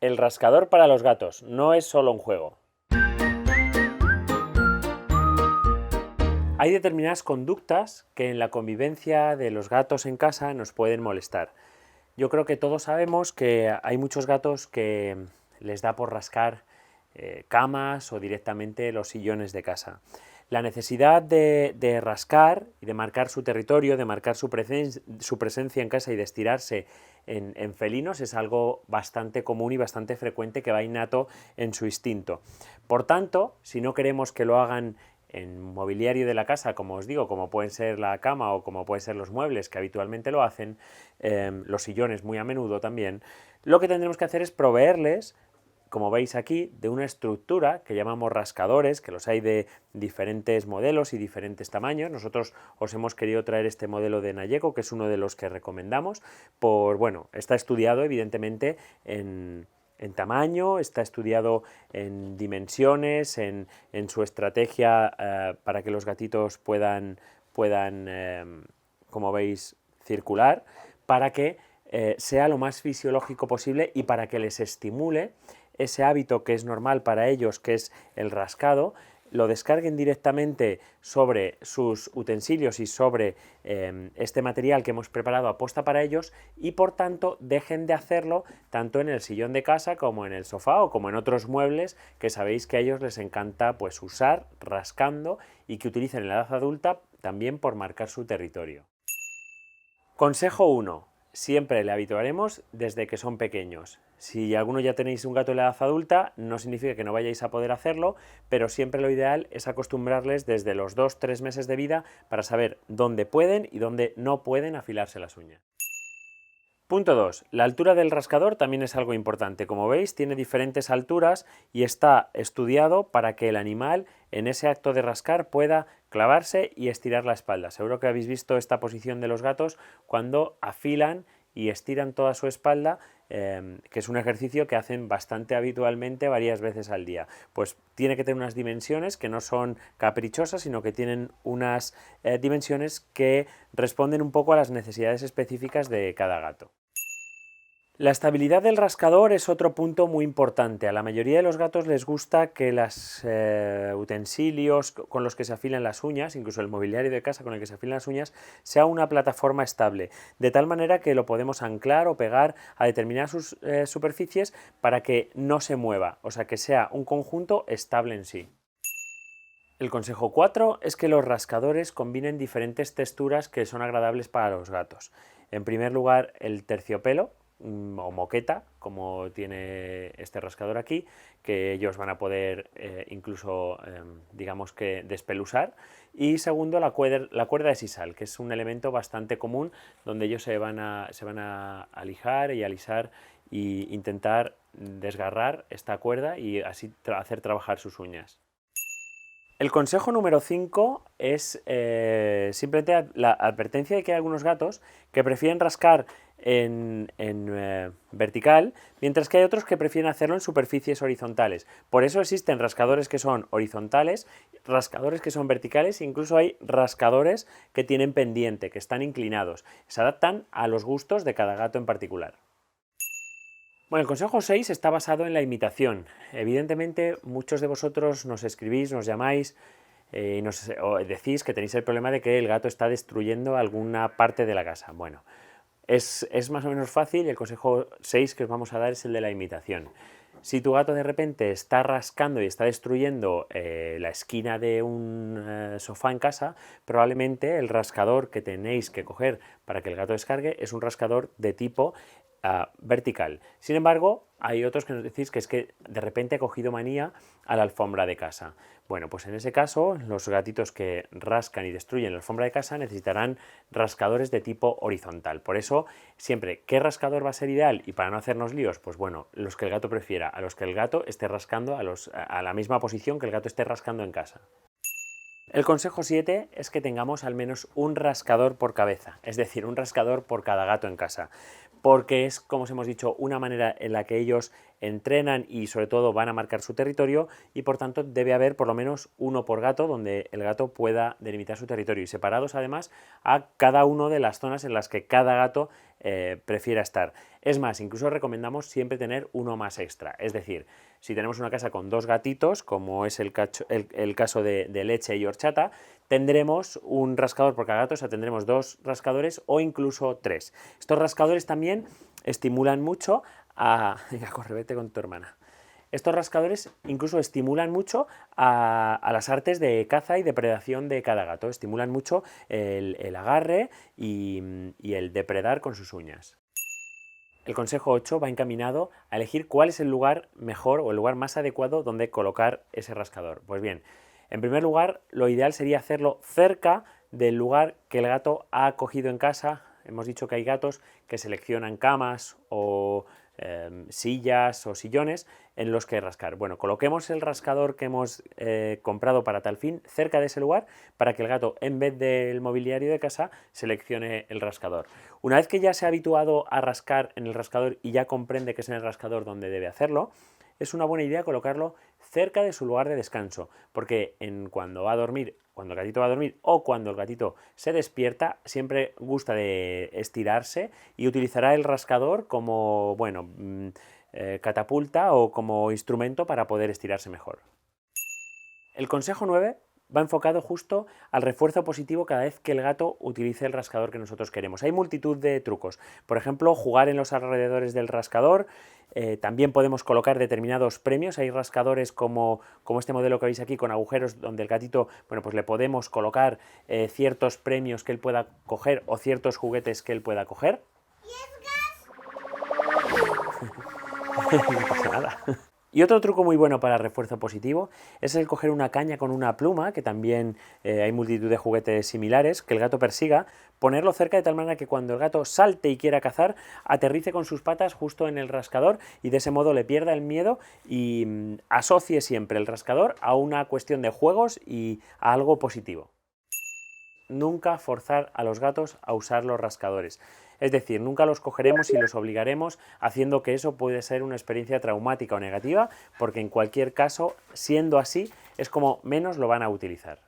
El rascador para los gatos no es solo un juego. Hay determinadas conductas que en la convivencia de los gatos en casa nos pueden molestar. Yo creo que todos sabemos que hay muchos gatos que les da por rascar camas o directamente los sillones de casa. La necesidad de rascar y de marcar su territorio, de marcar su presencia en casa y de estirarse en felinos es algo bastante común y bastante frecuente que va innato en su instinto. Por tanto, si no queremos que lo hagan en mobiliario de la casa, como os digo, como pueden ser la cama o como pueden ser los muebles que habitualmente lo hacen, los sillones muy a menudo también, lo que tendremos que hacer es proveerles, como veis aquí, de una estructura que llamamos rascadores, que los hay de diferentes modelos y diferentes tamaños. Nosotros os hemos querido traer este modelo de Nayeko, que es uno de los que recomendamos, está estudiado evidentemente en tamaño, está estudiado en dimensiones, en su estrategia para que los gatitos puedan como veis, circular, para que sea lo más fisiológico posible y para que les estimule ese hábito que es normal para ellos, que es el rascado, lo descarguen directamente sobre sus utensilios y sobre este material que hemos preparado aposta para ellos y por tanto dejen de hacerlo tanto en el sillón de casa como en el sofá o como en otros muebles que sabéis que a ellos les encanta pues usar rascando y que utilicen en la edad adulta también por marcar su territorio. Consejo 1. Siempre le habituaremos desde que son pequeños. Si alguno ya tenéis un gato en la edad adulta, no significa que no vayáis a poder hacerlo, pero siempre lo ideal es acostumbrarles desde los 2-3 meses de vida para saber dónde pueden y dónde no pueden afilarse las uñas. Punto 2. La altura del rascador también es algo importante. Como veis, tiene diferentes alturas y está estudiado para que el animal en ese acto de rascar pueda clavarse y estirar la espalda. Seguro que habéis visto esta posición de los gatos cuando afilan y estiran toda su espalda, que es un ejercicio que hacen bastante habitualmente varias veces al día. Pues tiene que tener unas dimensiones que no son caprichosas, sino que tienen unas dimensiones que responden un poco a las necesidades específicas de cada gato. La estabilidad del rascador es otro punto muy importante. A la mayoría de los gatos les gusta que los utensilios con los que se afilan las uñas, incluso el mobiliario de casa con el que se afilan las uñas, sea una plataforma estable, de tal manera que lo podemos anclar o pegar a determinadas superficies para que no se mueva, o sea que sea un conjunto estable en sí. El consejo 4 es que los rascadores combinen diferentes texturas que son agradables para los gatos. En primer lugar, el terciopelo o moqueta, como tiene este rascador aquí, que ellos van a poder incluso, digamos que, despelusar. Y segundo, la cuerda de sisal, que es un elemento bastante común donde ellos se van a lijar y alisar e intentar desgarrar esta cuerda y así hacer trabajar sus uñas. El consejo número 5 es simplemente la advertencia de que hay algunos gatos que prefieren rascar en vertical, mientras que hay otros que prefieren hacerlo en superficies horizontales. Por eso existen rascadores que son horizontales, rascadores que son verticales e incluso hay rascadores que tienen pendiente, que están inclinados. Se adaptan a los gustos de cada gato en particular. Bueno, el consejo 6 está basado en la imitación. Evidentemente, muchos de vosotros nos escribís, nos llamáis y o decís que tenéis el problema de que el gato está destruyendo alguna parte de la casa. Bueno, es más o menos fácil. El consejo 6 que os vamos a dar es el de la imitación. Si tu gato de repente está rascando y está destruyendo la esquina de un sofá en casa, probablemente el rascador que tenéis que coger para que el gato descargue es un rascador de tipo vertical. Sin embargo, hay otros que nos decís que es que de repente ha cogido manía a la alfombra de casa. Bueno, pues en ese caso, los gatitos que rascan y destruyen la alfombra de casa necesitarán rascadores de tipo horizontal. Por eso, siempre, ¿qué rascador va a ser ideal? Y para no hacernos líos, pues bueno, los que el gato prefiera, a los que el gato esté rascando a la misma posición que el gato esté rascando en casa. El consejo 7 es que tengamos al menos un rascador por cabeza, es decir, un rascador por cada gato en casa, porque es, como os hemos dicho, una manera en la que ellos entrenan y sobre todo van a marcar su territorio y por tanto debe haber por lo menos uno por gato donde el gato pueda delimitar su territorio y separados además a cada una de las zonas en las que cada gato prefiera estar. Es más, incluso recomendamos siempre tener uno más extra, es decir, si tenemos una casa con 2 gatitos, como es el caso de Leche y Horchata, tendremos un rascador por cada gato, o sea, tendremos 2 rascadores o incluso 3. Estos rascadores también estimulan mucho a... Venga, corre, vete con tu hermana. Estos rascadores incluso estimulan mucho a las artes de caza y depredación de cada gato, estimulan mucho el agarre y el depredar con sus uñas. El consejo 8 va encaminado a elegir cuál es el lugar mejor o el lugar más adecuado donde colocar ese rascador. Pues bien, en primer lugar, lo ideal sería hacerlo cerca del lugar que el gato ha cogido en casa. Hemos dicho que hay gatos que seleccionan camas o sillas o sillones en los que rascar. Bueno, coloquemos el rascador que hemos comprado para tal fin cerca de ese lugar para que el gato, en vez del mobiliario de casa, seleccione el rascador. Una vez que ya se ha habituado a rascar en el rascador y ya comprende que es en el rascador donde debe hacerlo, es una buena idea colocarlo cerca de su lugar de descanso, porque cuando va a dormir, cuando el gatito va a dormir o cuando el gatito se despierta, siempre gusta de estirarse y utilizará el rascador como, bueno, catapulta o como instrumento para poder estirarse mejor. El consejo 9 va enfocado justo al refuerzo positivo cada vez que el gato utilice el rascador que nosotros queremos. Hay multitud de trucos. Por ejemplo, jugar en los alrededores del rascador. También podemos colocar determinados premios. Hay rascadores como este modelo que veis aquí con agujeros donde el gatito, bueno, pues le podemos colocar ciertos premios que él pueda coger o ciertos juguetes que él pueda coger. No pasa nada. Y otro truco muy bueno para refuerzo positivo es el coger una caña con una pluma, que también hay multitud de juguetes similares, que el gato persiga, ponerlo cerca de tal manera que cuando el gato salte y quiera cazar, aterrice con sus patas justo en el rascador y de ese modo le pierda el miedo y asocie siempre el rascador a una cuestión de juegos y a algo positivo. Nunca forzar a los gatos a usar los rascadores. Es decir, nunca los cogeremos y los obligaremos, haciendo que eso puede ser una experiencia traumática o negativa, porque en cualquier caso, siendo así, es como menos lo van a utilizar.